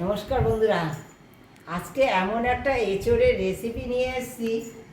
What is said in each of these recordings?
নমস্কার বন্ধুরা, আজকে এমন একটা এঁচোড়ের রেসিপি নিয়ে এসেছি।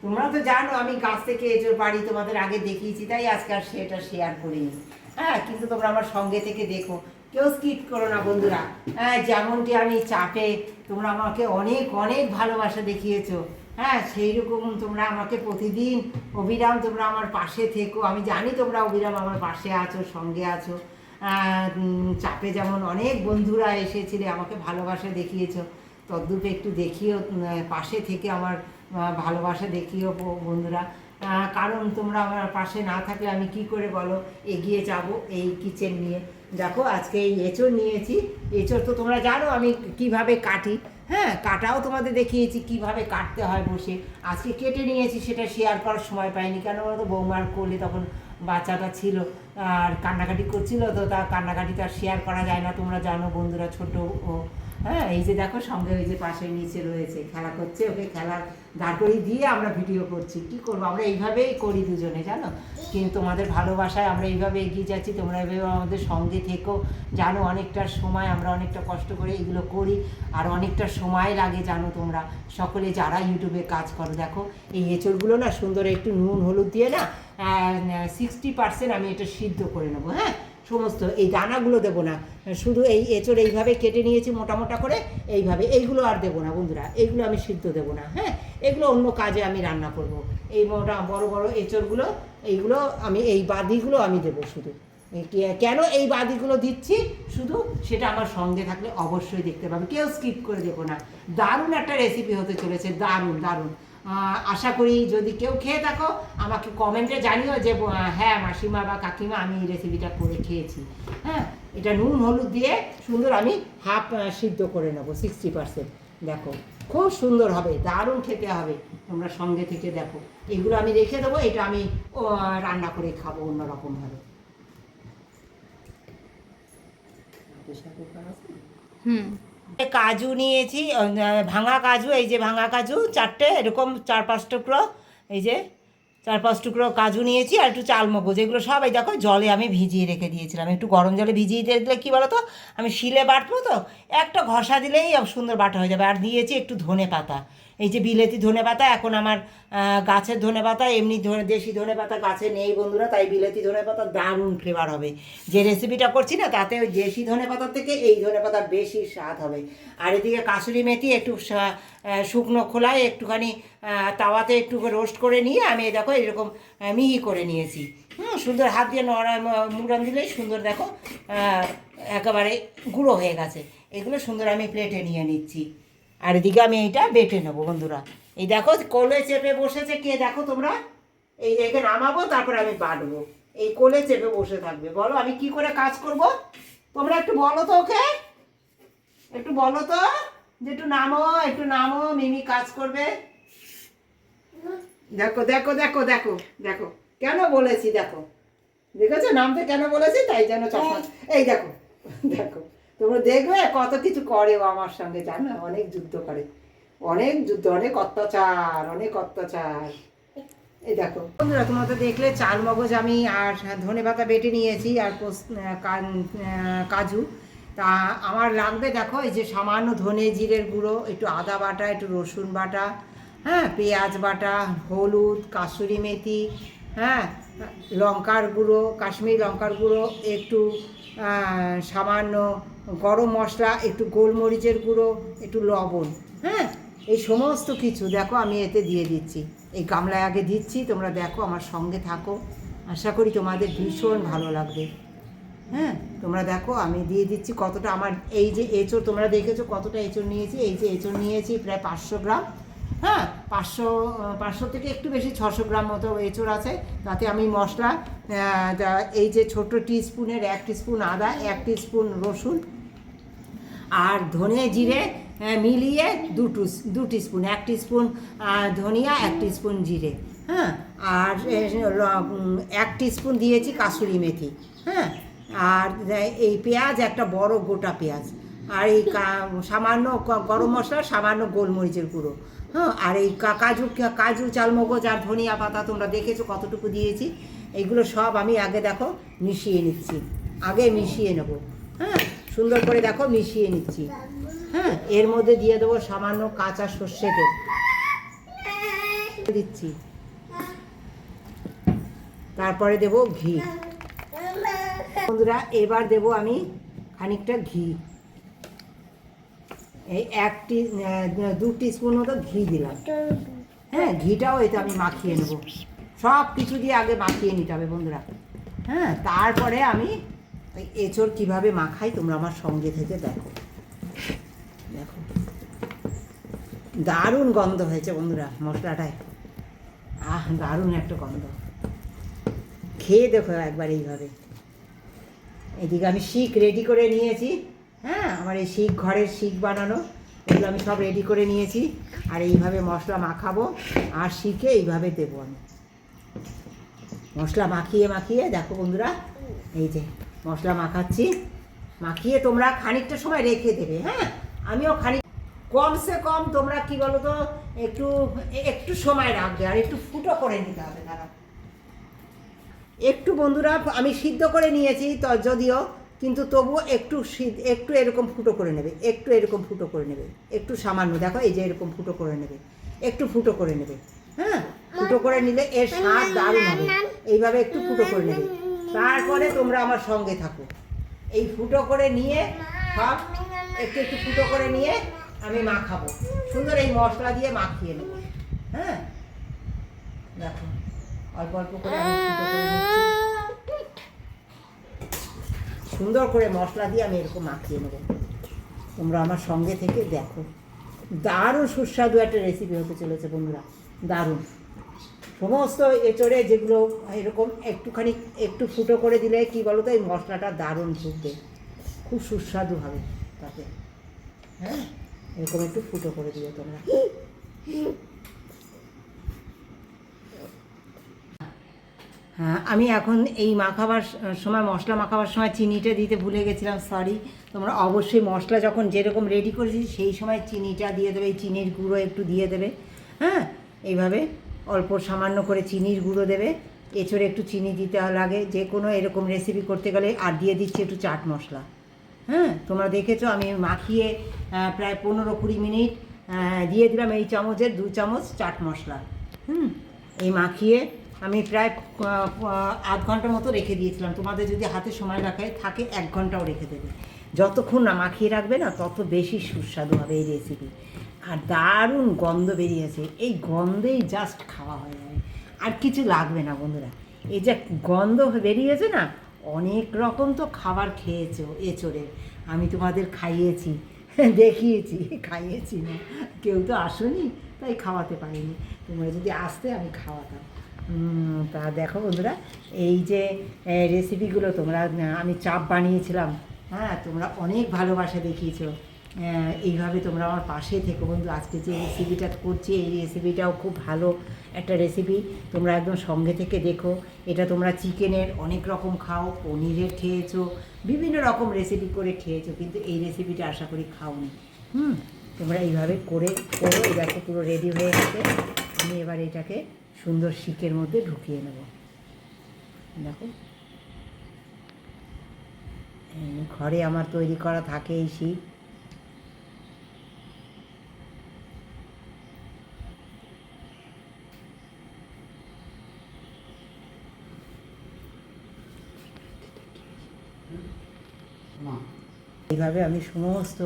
তোমরা তো জানো আমি গাছ থেকে এঁচোড় পাড়ি, তোমাদের আগে দেখিয়েছি, তাই আজকে আর সেটা শেয়ার করিনি। হ্যাঁ, কিন্তু তোমরা আমার সঙ্গে থেকে দেখো, কেউ স্কিপ করো না বন্ধুরা। হ্যাঁ, যেমনটি আমি চাপে তোমরা আমাকে অনেক অনেক ভালোবাসা দেখিয়েছো, হ্যাঁ সেই রকম তোমরা আমাকে প্রতিদিন অবিরাম তোমরা আমার পাশে থেকো। আমি জানি তোমরা অবিরাম আমার পাশে আছো, সঙ্গে আছো। চাপে যেমন অনেক বন্ধুরা এসেছিলে আমাকে ভালোবাসা দেখিয়েছো, তদ্রূপ একটু দেখিও, পাশে থেকে আমার ভালোবাসা দেখিও বন্ধুরা। কারণ তোমরা আমার পাশে না থাকলে আমি কি করে বলো এগিয়ে যাব এই কিচেন নিয়ে। দেখো আজকে এই এঁচোড় নিয়েছি। এঁচোড় তো তোমরা জানো আমি কিভাবে কাটি, হ্যাঁ কাটাও তোমাদের দেখিয়েছি কিভাবে কাটতে হয় বসে। আজকে কেটে নিয়েছি, সেটা শেয়ার করার সময় পাইনি, কেন বলতো বৌমার কোলে তখন বাচ্চাটা ছিল আর কান্নাকাটি করছিল, তো তার কান্নাকাটিটা শেয়ার করা যায় না, তোমরা জানো বন্ধুরা, ছোট ও। হ্যাঁ, এই যে দেখো সঙ্গে ওই যে পাশে নিচে রয়েছে, খেলা করছে, ওকে খেলার দাঁড় করিয়ে দিয়ে আমরা ভিডিও করছি। কি করবো, আমরা এইভাবেই করি দুজনে জানো, কিন্তু তোমাদের ভালোবাসায় আমরা এইভাবে এগিয়ে যাচ্ছি, তোমরা এইভাবে আমাদের সঙ্গে থেকো। জানো অনেকটা সময় আমরা অনেকটা কষ্ট করে এগুলো করি, আর অনেকটা সময় লাগে জানো তোমরা সকলে যারা ইউটিউবে কাজ করো। দেখো এই এঁচড়গুলো না সুন্দর একটু নুন হলুদ দিয়ে না 60% আমি এটা সিদ্ধ করে নেবো। হ্যাঁ, সমস্ত এই দানাগুলো দেবো না, শুধু এই এঁচড় এইভাবে কেটে নিয়েছি মোটা মোটা করে, এইভাবে এইগুলো আর দেবো না বন্ধুরা, এইগুলো আমি সিদ্ধ দেবো না। হ্যাঁ, এগুলো অন্য কাজে আমি রান্না করব। এই মোটা বড় বড় এঁচড়গুলো এইগুলো আমি এই বাদিগুলো আমি দেবো শুধু। কেন এই বাদিগুলো দিচ্ছি শুধু, সেটা আমার সঙ্গে থাকলে অবশ্যই দেখতে পাবে, কেউ স্কিপ করে দেবো না। দারুণ একটা রেসিপি হতে চলেছে, দারুণ দারুণ। আশা করি যদি কেউ খেয়ে থাকো আমাকে কমেন্টে জানিও যে হ্যাঁ মাসিমা বা কাকিমা আমি এই রেসিপিটা করে খেয়েছি। হ্যাঁ, এটা নুন হলুদ দিয়ে সুন্দর আমি হাফ সিদ্ধ করে নেবো 60%। দেখো খুব সুন্দর হবে, দারুণ খেতে হবে, তোমরা সঙ্গে থেকে দেখো। এগুলো আমি রেখে দেবো, এটা আমি রান্না করে খাবো অন্যরকমভাবে। কাজু নিয়েছি, ভাঙা কাজু, এই যে ভাঙা কাজু চারটে, এরকম 4-5 টুকরো, এই যে 4-5 টুকরো কাজু নিয়েছি, আর একটু চালমগজ, এগুলো সবাই দেখো জলে আমি ভিজিয়ে রেখে দিয়েছিলাম। একটু গরম জলে ভিজিয়ে দিলে কী বলো তো, আমি শিলে বাটবো তো, একটা ঘষা দিলেই সুন্দর বাটা হয়ে যাবে। আর দিয়েছি একটু ধনে পাতা, এই যে বিলেতি ধনে পাতা, এখন আমার গাছের ধনে পাতা, এমনি দেশি ধনে পাতা গাছে নেই বন্ধুরা, তাই বিলেতি ধনে পাতা দারুণ ফ্লেভার হবে। যে রেসিপিটা করছি না তাতে ওই দেশি ধনে পাতার থেকে এই ধনে পাতার বেশি স্বাদ হবে। আর এদিকে কাসুরি মেথি একটু শুকনো খোলায় একটুখানি তাওয়াতে একটু রোস্ট করে নিয়ে আমি দেখো এরকম মিহি করে নিয়েছি। সুন্দর হাত দিয়ে মুড়ান দিলেই সুন্দর দেখো একেবারে গুঁড়ো হয়ে গেছে। এগুলো সুন্দর আমি প্লেটে নিয়ে নিচ্ছি, আর এদিকে আমি এইটা বেটে নেবো বন্ধুরা। এই দেখো কোলে চেপে বসেছে কে, দেখো তোমরা, এই একে নামাবো তারপরে আমি বাটবো, এই কোলে চেপে বসে থাকবে। বলো আমি কি করে কাজ করব, তোমরা একটু বলো তো ওকে, একটু বলো তো যে একটু নামো মিমি কাজ করবে। দেখো দেখো দেখো দেখো দেখো কেন বলেছি, দেখো দেখেছো নামতে কেন বলেছি, তাই যেন চশমা। এই দেখো দেখো, তোমরা দেখবে কত কিছু করে ও আমার সঙ্গে, জানো অনেক যুদ্ধ করে, অনেক যুদ্ধ, অনেক অত্যাচার, অনেক অত্যাচার। এই দেখো বন্ধুরা, তোমরা তো দেখলে চাল মগজ আমি আর ধনে পাতা বেটে নিয়েছি, আর কাজু। তা আমার লাগবে দেখো এই যে সামান্য ধনে জিরের গুঁড়ো, একটু আদা বাটা, একটু রসুন বাটা, হ্যাঁ পেঁয়াজ বাটা, হলুদ, কাসুরি মেথি, হ্যাঁ লঙ্কার গুঁড়ো, কাশ্মীরি লঙ্কার গুঁড়ো, একটু সামান্য গরম মশলা, একটু গোলমরিচের গুঁড়ো, একটু লবণ। হ্যাঁ, এই সমস্ত কিছু দেখো আমি এতে দিয়ে দিচ্ছি, এই গামলায় আগে দিচ্ছি। তোমরা দেখো আমার সঙ্গে থাকো, আশা করি তোমাদের ভীষণ ভালো লাগবে। হ্যাঁ, তোমরা দেখো আমি দিয়ে দিচ্ছি কতটা, আমার এই যে এঁচড় তোমরা দেখেছো কতটা এঁচড় নিয়েছি, এই যে এঁচড় নিয়েছি প্রায় 500 গ্রাম। হ্যাঁ, 500 থেকে একটু বেশি 600 গ্রাম মতো এঁচড় আছে। তাতে আমি মশলা এই যে ছোটো টিস্পুনের 1 টিস্পুন আদা, 1 টিস্পুন রসুন, আর ধনে জিরে মিলিয়ে 2 টিস্পুন, 1 টিস্পুন ধনিয়া, 1 টিস্পুন জিরে, হ্যাঁ আর 1 টিস্পুন দিয়েছি কাসুরি মেথি। হ্যাঁ, আর এই পেঁয়াজ একটা বড় গোটা পেঁয়াজ, আর এই সামান্য গরম মশলা, সামান্য গোলমরিচের গুঁড়ো। হ্যাঁ, আর এই কাজু চালমগজ আর ধনিয়া পাতা তোমরা দেখেছো কতটুকু দিয়েছি। এইগুলো সব আমি আগে দেখো মিশিয়ে নিচ্ছি, আগে মিশিয়ে নেব। হ্যাঁ, সুন্দর করে দেখো মিশিয়ে নিচ্ছি। হ্যাঁ, এর মধ্যে দিয়ে দেবো সামান্য কাঁচা সর্ষে তেল দিচ্ছি, তারপরে দেব ঘি। বন্ধুরা এবার দেব আমি খানিকটা ঘি, এই 2 টিস্পুন মতো ঘি দিলাম। হ্যাঁ, ঘিটাও এতে আমি মাখিয়ে নেব, সব কিছু দিয়ে আগে মাখিয়ে নিতে হবে বন্ধুরা। হ্যাঁ, তারপরে আমি ওই এঁচোড় কীভাবে মাখাই তোমরা আমার সঙ্গে থেকে দেখো। দেখো দারুণ গন্ধ হয়েছে বন্ধুরা মশলাটায়, দারুণ একটা গন্ধ, খেয়ে দেখো একবার এইভাবে। এদিকে আমি শিক রেডি করে নিয়েছি। হ্যাঁ, আমার এই শিক ঘরের শিক বানানো, এগুলো আমি সব রেডি করে নিয়েছি। আর এইভাবে মশলা মাখাবো আর শিকে এইভাবে দেবো আমি মশলা মাখিয়ে মাখিয়ে। দেখো বন্ধুরা এই যে মশলা মাখাচ্ছি, মাখিয়ে তোমরা খানিকটা সময় রেখে দেবে। হ্যাঁ, আমিও কমসে কম তোমরা কি বলো তো একটু সময় রাখবে, আর একটু ফুটো করে নিতে হবে। তারা একটু বন্ধুরা আমি সিদ্ধ করে নিয়েছি তো যদিও, কিন্তু তবুও একটু এরকম ফুটো করে নেবে, একটু এরকম ফুটো করে নেবে, একটু সামান্য। দেখো এই যে এরকম ফুটো করে নেবে, একটু ফুটো করে নেবে। হ্যাঁ, ফুটো করে নিলে এর স্বাদ দারুণ হবে। এইভাবে একটু ফুটো করে নেবে, তারপরে তোমরা আমার সঙ্গে থাকো। এই ফুটো করে নিয়ে সব একটু ফুটো করে নিয়ে আমি মাখাবো, সুন্দর এই মশলা দিয়ে মাখিয়ে নেব। হ্যাঁ, দেখো অল্প অল্প করে আমি ফুটো করে নিচ্ছি, সুন্দর করে মশলা দিয়ে আমি এরকম মাখিয়ে নেব। তোমরা আমার সঙ্গে থেকে দেখো, দারুণ সুস্বাদু একটা রেসিপি হতে চলেছে বন্ধুরা, দারুণ। সমস্ত এঁচোড়ে যেগুলো এরকম একটু ফুটো করে দিলে কি বলো তো, এই মশলাটা দারুণ ঢুকবে, খুব সুস্বাদু হবে তাতে। হ্যাঁ, এরকম একটু ফুটো করে দিও তোমরা। হ্যাঁ, আমি এখন এই মাখাবার সময়, মশলা মাখাবার সময় চিনিটা দিতে ভুলে গেছিলাম, সরি। তোমরা অবশ্যই মশলা যখন যেরকম রেডি করেছি সেই সময় চিনিটা দিয়ে দেবে, এই চিনির গুঁড়ো একটু দিয়ে দেবে। হ্যাঁ, এইভাবে অল্প সামান্য করে চিনির গুঁড়ো দেবে। এছাড়া একটু চিনি দিতে লাগে যে কোনো এরকম রেসিপি করতে গেলে। আর দিয়ে দিচ্ছি একটু চাট মশলা। হ্যাঁ, তোমরা দেখেছো আমি মাখিয়ে প্রায় 15-20 মিনিট দিয়ে দিলাম এই চামচের 2 চামচ চাট মশলা। এই মাখিয়ে আমি প্রায় আধ ঘন্টার মতো রেখে দিয়েছিলাম। তোমাদের যদি হাতে সময় থাকে 1 ঘন্টাও রেখে দেবে। যতক্ষণ না মাখিয়ে রাখবে না, তত বেশি সুস্বাদু হবে এই রেসিপি। আর দারুণ গন্ধ বেরিয়েছে, এই গন্ধেই জাস্ট খাওয়া হয়ে যাবে, আর কিছু লাগবে না বন্ধুরা। এই যে গন্ধ বেরিয়েছে না, অনেক রকম তো খাবার খেয়েছো এঁচোড়ের, আমি তোমাদের খাইয়েছি, দেখিয়েছি, খাইয়েছি না, কেউ তো আসোনি তাই খাওয়াতে পারিনি। তোমরা যদি আসতে আমি খাওয়াতাম। তা দেখো বন্ধুরা, এই যে রেসিপিগুলো তোমরা, আমি চাপ বানিয়েছিলাম। হ্যাঁ, তোমরা অনেক ভালোবাসা দেখিয়েছো। এইভাবে তোমরা আমার পাশে থেকো বন্ধু। আজকে যে রেসিপিটা করছি, এই রেসিপিটাও খুব ভালো একটা রেসিপি, তোমরা একদম সঙ্গে থেকে দেখো। এটা তোমরা চিকেনের অনেক রকম খাও, পনিরের খেয়েছো, বিভিন্ন রকম রেসিপি করে খেয়েছো, কিন্তু এই রেসিপিটা আশা করি খাওনি। তোমরা এইভাবে করো। দেখো পুরো রেডি হয়ে গেছে। আমি এবার এটাকে সুন্দর শিকের মধ্যে ঢুকিয়ে নেব। দেখো ঘরে আমার তৈরি করা থাকে এই শিক। এইভাবে আমি সমস্ত,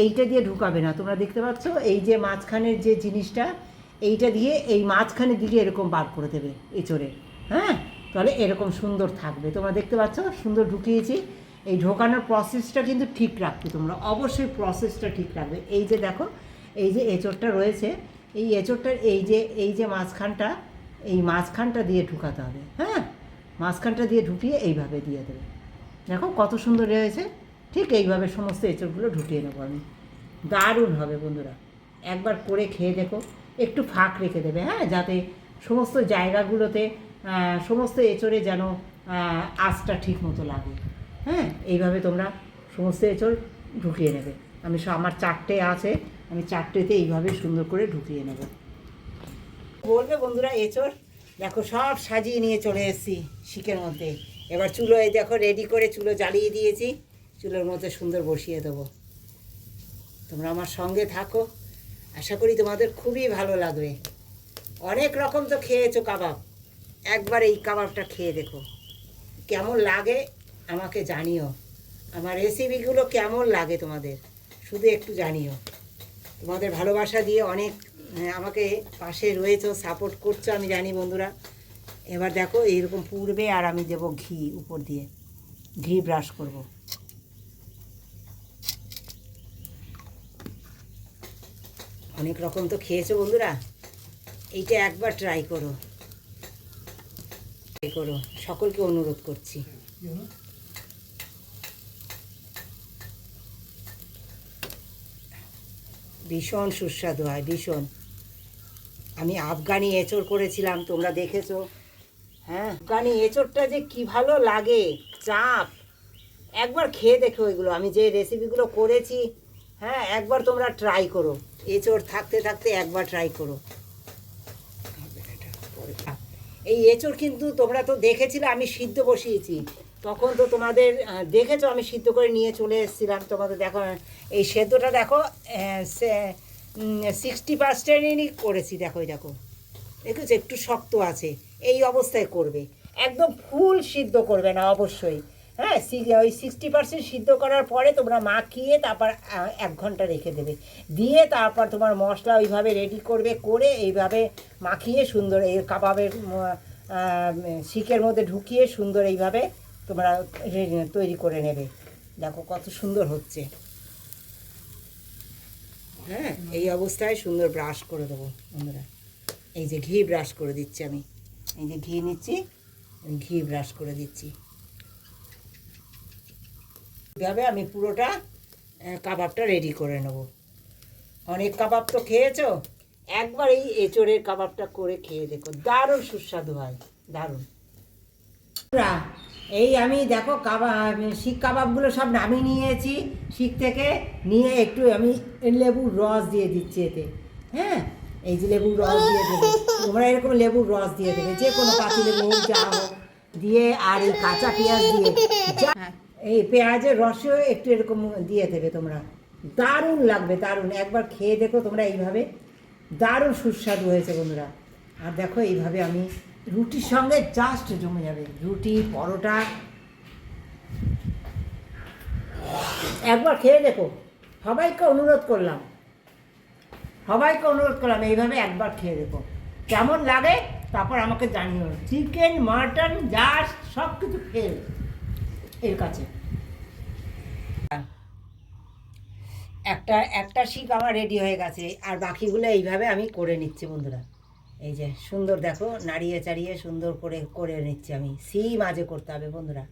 এইটা দিয়ে ঢুকাবে না, তোমরা দেখতে পাচ্ছ এই যে মাঝখানের যে জিনিসটা, এইটা দিয়ে এই মাঝখানের দিকে এরকম বার করে দেবে এঁচোড়ে। হ্যাঁ, তাহলে এরকম সুন্দর থাকবে। তোমরা দেখতে পাচ্ছ সুন্দর ঢুকিয়েছি। এই ঢোকানোর প্রসেসটা কিন্তু ঠিক রাখবে তোমরা, অবশ্যই প্রসেসটা ঠিক রাখবে। এই যে দেখো, এই যে এঁচোড়টা রয়েছে, এই এঁচোড়টার এই যে মাঝখানটা দিয়ে ঢুকাতে হবে। হ্যাঁ, মাঝখানটা দিয়ে ঢুকিয়ে এইভাবে দিয়ে দেবে। দেখো কত সুন্দর রয়েছে। ঠিক এইভাবে সমস্ত এঁচোড়গুলো ঢুকিয়ে নেবো আমি। দারুণ হবে বন্ধুরা, একবার করে খেয়ে দেখো। একটু ফাঁক রেখে দেবে, হ্যাঁ, যাতে সমস্ত জায়গাগুলোতে সমস্ত এঁচোড়ে যেন আঁচটা ঠিক মতো লাগে। হ্যাঁ, এইভাবে তোমরা সমস্ত এঁচোড় ঢুকিয়ে নেবে। আমার 4টে আছে, আমি 4টেতে এইভাবে সুন্দর করে ঢুকিয়ে নেব। বলবে বন্ধুরা, এঁচোড় দেখো সব সাজিয়ে নিয়ে চলে এসেছি শিকের মধ্যে। এবার চুলো এই দেখো রেডি করে চুলো জ্বালিয়ে দিয়েছি, চুলোর মধ্যে সুন্দর বসিয়ে দেবো। তোমরা আমার সঙ্গে থাকো, আশা করি তোমাদের খুবই ভালো লাগবে। অনেক রকম তো খেয়েছো কাবাব, একবার এই কাবাবটা খেয়ে দেখো কেমন লাগে আমাকে জানিও। আমার রেসিপিগুলো কেমন লাগে তোমাদের শুধু একটু জানিও। তোমাদের ভালোবাসা দিয়ে অনেক আমাকে পাশে রয়েছো, সাপোর্ট করছো আমি জানি বন্ধুরা। এবার দেখো এইরকম পুড়বে আর আমি দেবো ঘি উপর দিয়ে, ঘি ব্রাশ করব। অনেক রকম তো খেয়েছো বন্ধুরা, এইটা একবার ট্রাই করো, সকলকে অনুরোধ করছি। ভীষণ সুস্বাদু হয়, ভীষণ। আমি আফগানি এঁচড় করেছিলাম, তোমরা দেখেছো। হ্যাঁ, আফগানি এঁচড়টা যে কি ভালো লাগে, চাপ। একবার খেয়ে দেখো এগুলো, আমি যে রেসিপিগুলো করেছি। হ্যাঁ, একবার তোমরা ট্রাই করো, এঁচড় থাকতে থাকতে একবার ট্রাই করো। এই এঁচড় কিন্তু তোমরা তো দেখেছিলে আমি সিদ্ধ বসিয়েছি, তখন তো তোমাদের দেখেছো আমি সিদ্ধ করে নিয়ে চলে এসেছিলাম। তোমাদের দেখো এই সেদ্ধটা দেখো 60%ই করেছি। দেখো দেখো দেখেছো একটু শক্ত আছে, এই অবস্থায় করবে, একদম ফুল সিদ্ধ করবে না অবশ্যই। হ্যাঁ, ওই 60% সিদ্ধ করার পরে তোমরা মাখিয়ে তারপর 1 ঘন্টা রেখে দেবে, দিয়ে তারপর তোমার মশলা ওইভাবে রেডি করবে, করে এইভাবে মাখিয়ে সুন্দর এই কাবাবের শিকের মধ্যে ঢুকিয়ে সুন্দর এইভাবে তোমরা তৈরি করে নেবে। দেখো কত সুন্দর হচ্ছে। হ্যাঁ, এই অবস্থায় সুন্দর ব্রাশ করে দেবো বন্ধুরা। এই যে ঘি ব্রাশ করে দিচ্ছি আমি, এই যে ঘি নিচ্ছি, ঘি ব্রাশ করে দিচ্ছি। এইভাবে আমি পুরোটা কাবাবটা রেডি করে নেব। অনেক কাবাব তো খেয়েছো, একবার এই এঁচড়ের কাবাবটা করে খেয়ে দেখো, দারুণ সুস্বাদু হয়, দারুণ। এই আমি দেখো কাবাব, শিক কাবাবগুলো সব নামিয়ে নিয়েছি শিক থেকে, নিয়ে একটু আমি লেবুর রস দিয়ে দিচ্ছি এতে। হ্যাঁ, এই যে লেবুর রস দিয়ে দেবে, তোমরা এরকম লেবুর রস দিয়ে দেবে, যে কোনো পাতি লেবু হোক যা হোক দিয়ে, আর এই কাঁচা পেঁয়াজ দিয়ে, এই পেঁয়াজের রসও একটু এরকম দিয়ে দেবে তোমরা, দারুণ লাগবে, দারুণ। একবার খেয়ে দেখো তোমরা এইভাবে, দারুণ সুস্বাদু হয়েছে বন্ধুরা। আর দেখো এইভাবে আমি রুটির সঙ্গে জাস্ট জমে যাবে, রুটি পরোটা। একবার খেয়ে দেখো, সবাইকে অনুরোধ করলাম, এইভাবে একবার খেয়ে দেখো কেমন লাগে, তারপর আমাকে জানিও। চিকেন মাটন জাস্ট সব কিছু ফেল এর কাছে। একটা শিক আমার রেডি হয়ে গেছে, আর বাকিগুলো এইভাবে আমি করে নিচ্ছি বন্ধুরা। এই যে সুন্দর দেখো নাড়িয়ে চাড়িয়ে সুন্দর করে করে নিচ্ছি আমি। সিম আজে করতে হবে বন্ধুরা,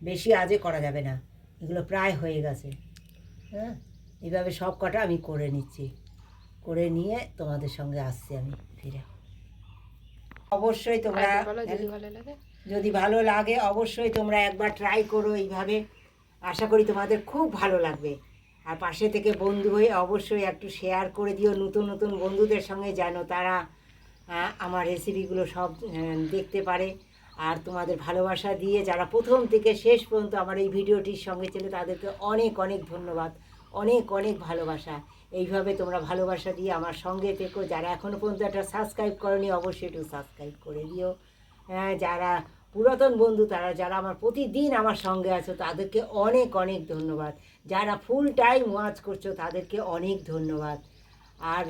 বেশি আজে করা যাবে না। এগুলো প্রায় হয়ে গেছে। হ্যাঁ, এইভাবে সব কটা আমি করে নিচ্ছি, করে নিয়ে তোমাদের সঙ্গে আসছি আমি ফিরে। অবশ্যই তোমরা যদি ভালো লাগে অবশ্যই তোমরা একবার ট্রাই করো এইভাবে, আশা করি তোমাদের খুব ভালো লাগবে। আর পাশে থেকে বন্ধু হয়ে অবশ্যই একটু শেয়ার করে দিও নতুন নতুন বন্ধুদের সঙ্গে, যেন তারা আমার রেসিপিগুলো সব দেখতে পারে। আর তোমাদের ভালোবাসা দিয়ে যারা প্রথম থেকে শেষ পর্যন্ত আমার এই ভিডিওটির সঙ্গে ছিল, তাদেরকে অনেক অনেক ধন্যবাদ, অনেক অনেক ভালোবাসা। এইভাবে তোমরা ভালোবাসা দিয়ে আমার সঙ্গে থেকো। যারা এখনও পর্যন্ত একটা সাবস্ক্রাইব করোনি অবশ্যই একটু সাবস্ক্রাইব করে দিও। হ্যাঁ, যারা পুরাতন বন্ধু, তারা যারা আমার প্রতিদিন আমার সঙ্গে আছো, তাদেরকে অনেক অনেক ধন্যবাদ। যারা ফুল টাইম ওয়াচ করছো তাদেরকে অনেক ধন্যবাদ। আর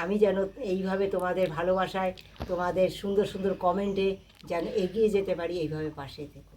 আমি যেন এইভাবে তোমাদের ভালোবাসায়, তোমাদের সুন্দর সুন্দর কমেন্টে যেন এগিয়ে যেতে পারি, এইভাবে পাশে থেকো।